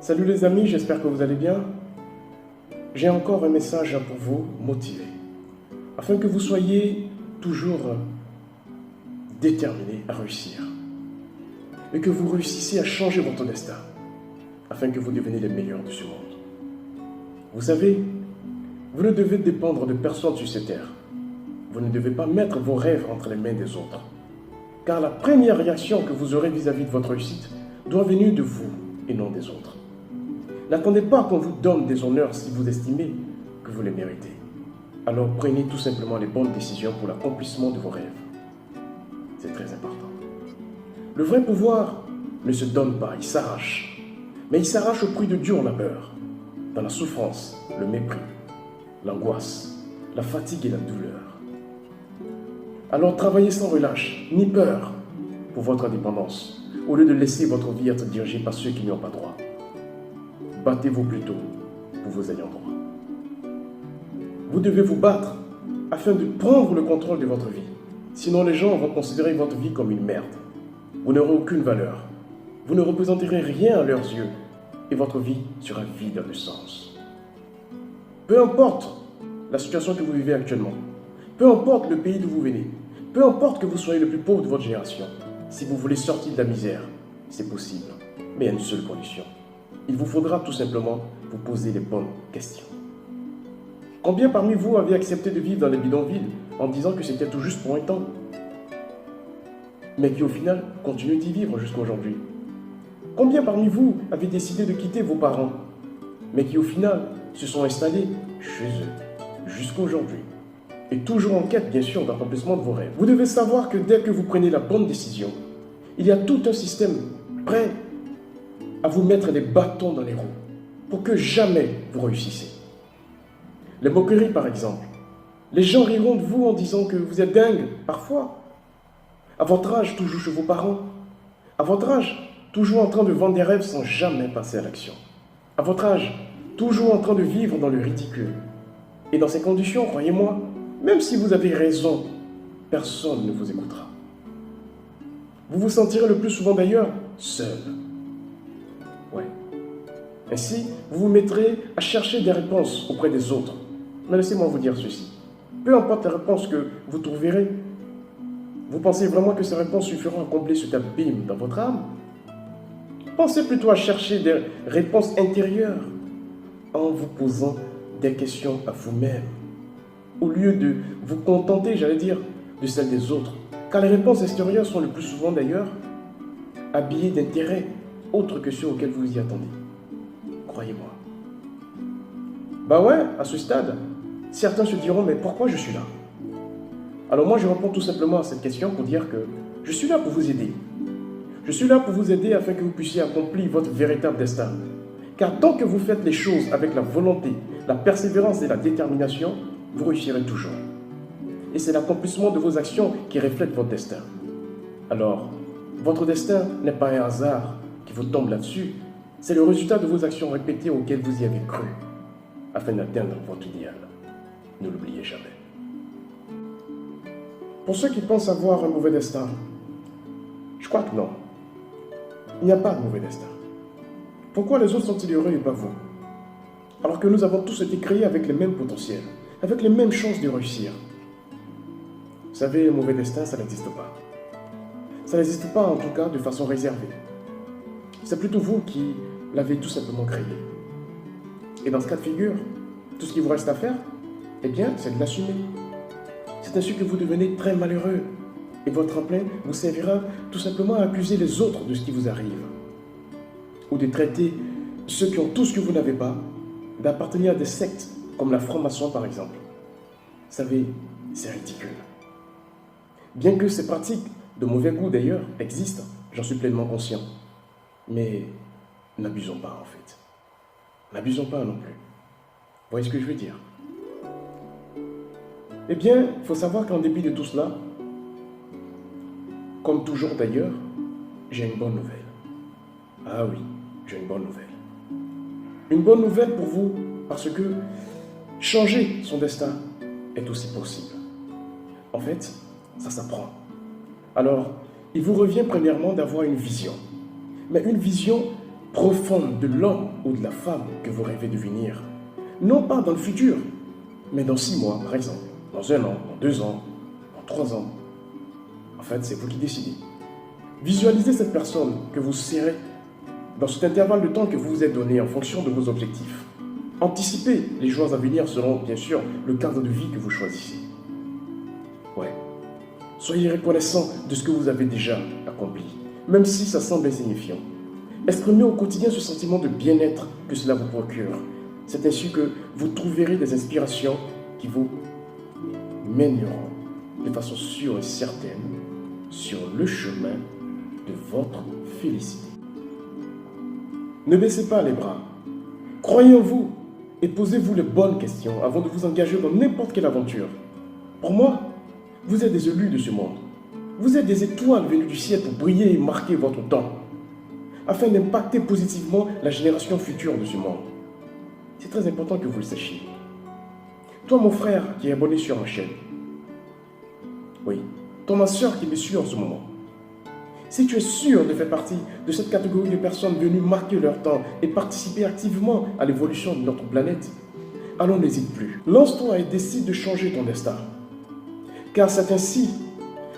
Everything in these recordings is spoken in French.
Salut les amis, j'espère que vous allez bien. J'ai encore un message pour vous motiver, afin que vous soyez toujours déterminés à réussir et que vous réussissiez à changer votre destin, afin que vous deveniez les meilleurs de ce monde. Vous savez, vous ne devez dépendre de personne sur cette terre. Vous ne devez pas mettre vos rêves entre les mains des autres, car la première réaction que vous aurez vis-à-vis de votre réussite doit venir de vous et non des autres. N'attendez pas qu'on vous donne des honneurs si vous estimez que vous les méritez. Alors prenez tout simplement les bonnes décisions pour l'accomplissement de vos rêves. C'est très important. Le vrai pouvoir ne se donne pas, il s'arrache. Mais il s'arrache au prix de dur labeur, dans la souffrance, le mépris, l'angoisse, la fatigue et la douleur. Alors travaillez sans relâche, ni peur, pour votre indépendance, au lieu de laisser votre vie être dirigée par ceux qui n'y ont pas droit. Battez-vous plutôt pour vos ayants droit. Vous devez vous battre afin de prendre le contrôle de votre vie. Sinon, les gens vont considérer votre vie comme une merde. Vous n'aurez aucune valeur. Vous ne représenterez rien à leurs yeux et votre vie sera vide de sens. Peu importe la situation que vous vivez actuellement, peu importe le pays d'où vous venez, peu importe que vous soyez le plus pauvre de votre génération, si vous voulez sortir de la misère, c'est possible, mais à une seule condition. Il vous faudra tout simplement vous poser les bonnes questions. Combien parmi vous avez accepté de vivre dans les bidonvilles en disant que c'était tout juste pour un temps, mais qui au final continuent d'y vivre jusqu'à aujourd'hui? Combien parmi vous avez décidé de quitter vos parents, mais qui au final se sont installés chez eux jusqu'à aujourd'hui, et toujours en quête bien sûr d'accomplissement de vos rêves? Vous devez savoir que dès que vous prenez la bonne décision, il y a tout un système prêt à vous mettre des bâtons dans les roues pour que jamais vous réussissez. Les moqueries par exemple. Les gens riront de vous en disant que vous êtes dingue parfois. À votre âge, toujours chez vos parents. À votre âge, toujours en train de vendre des rêves sans jamais passer à l'action. À votre âge, toujours en train de vivre dans le ridicule. Et dans ces conditions, croyez-moi, même si vous avez raison, personne ne vous écoutera. Vous vous sentirez le plus souvent d'ailleurs seul. Ouais. Ainsi, vous vous mettrez à chercher des réponses auprès des autres. Mais laissez-moi vous dire ceci. Peu importe les réponses que vous trouverez, vous pensez vraiment que ces réponses suffiront à combler cet abîme dans votre âme? Pensez plutôt à chercher des réponses intérieures en vous posant des questions à vous-même, au lieu de vous contenter, j'allais dire, de celles des autres. Car les réponses extérieures sont le plus souvent d'ailleurs habillées d'intérêts autres que ceux auxquels vous y attendez. Croyez-moi. Bah ouais, à ce stade, certains se diront, mais pourquoi je suis là? Alors moi, je réponds tout simplement à cette question pour dire que je suis là pour vous aider. Je suis là pour vous aider afin que vous puissiez accomplir votre véritable destin. Car tant que vous faites les choses avec la volonté, la persévérance et la détermination, vous réussirez toujours. Et c'est l'accomplissement de vos actions qui reflète votre destin. Alors, votre destin n'est pas un hasard qui vous tombe là-dessus, c'est le résultat de vos actions répétées auxquelles vous y avez cru, afin d'atteindre votre idéal. Ne l'oubliez jamais. Pour ceux qui pensent avoir un mauvais destin, je crois que non. Il n'y a pas de mauvais destin. Pourquoi les autres sont-ils heureux et pas vous? Alors que nous avons tous été créés avec les mêmes potentiels, avec les mêmes chances de réussir. Vous savez, le mauvais destin, ça n'existe pas. Ça n'existe pas en tout cas de façon réservée. C'est plutôt vous qui l'avez tout simplement créé. Et dans ce cas de figure, tout ce qu'il vous reste à faire, eh bien, c'est de l'assumer. C'est ainsi que vous devenez très malheureux. Et votre tremplin vous servira tout simplement à accuser les autres de ce qui vous arrive. Ou de traiter ceux qui ont tout ce que vous n'avez pas, d'appartenir à des sectes comme la franc-maçon par exemple. Vous savez, c'est ridicule. Bien que ces pratiques, de mauvais goût d'ailleurs, existent, j'en suis pleinement conscient. Mais n'abusons pas en fait. N'abusons pas non plus. Vous voyez ce que je veux dire? Eh bien, il faut savoir qu'en dépit de tout cela, comme toujours d'ailleurs, j'ai une bonne nouvelle. Ah oui, j'ai une bonne nouvelle. Une bonne nouvelle pour vous, parce que changer son destin est aussi possible. En fait, ça s'apprend. Alors, il vous revient premièrement d'avoir une vision. Mais une vision profonde de l'homme ou de la femme que vous rêvez devenir. Non pas dans le futur, mais dans 6 mois, par exemple, dans 1 an, dans 2 ans, dans 3 ans. En fait, c'est vous qui décidez. Visualisez cette personne que vous serez dans cet intervalle de temps que vous vous êtes donné en fonction de vos objectifs. Anticipez les jours à venir selon, bien sûr, le cadre de vie que vous choisissez. Ouais. Soyez reconnaissant de ce que vous avez déjà accompli, même si ça semble insignifiant. Exprimez au quotidien ce sentiment de bien-être que cela vous procure. C'est ainsi que vous trouverez des inspirations qui vous mèneront de façon sûre et certaine sur le chemin de votre félicité. Ne baissez pas les bras. Croyez en vous et posez-vous les bonnes questions avant de vous engager dans n'importe quelle aventure. Pour moi, vous êtes des élus de ce monde. Vous êtes des étoiles venues du ciel pour briller et marquer votre temps, afin d'impacter positivement la génération future de ce monde. C'est très important que vous le sachiez. Toi, mon frère qui est abonné sur ma chaîne. Oui, toi, ma soeur qui me suit en ce moment. Si tu es sûr de faire partie de cette catégorie de personnes venues marquer leur temps et participer activement à l'évolution de notre planète, alors n'hésite plus. Lance-toi et décide de changer ton destin. Car c'est ainsi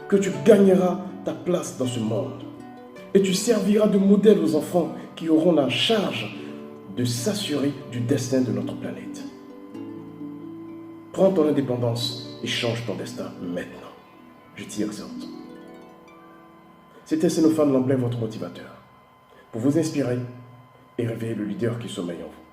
que tu gagneras ta place dans ce monde. Et tu serviras de modèle aux enfants qui auront la charge de s'assurer du destin de notre planète. Prends ton indépendance et change ton destin maintenant. Je t'y exhorte. C'était Cénophane Lamblin, votre motivateur, pour vous inspirer et réveiller le leader qui sommeille en vous.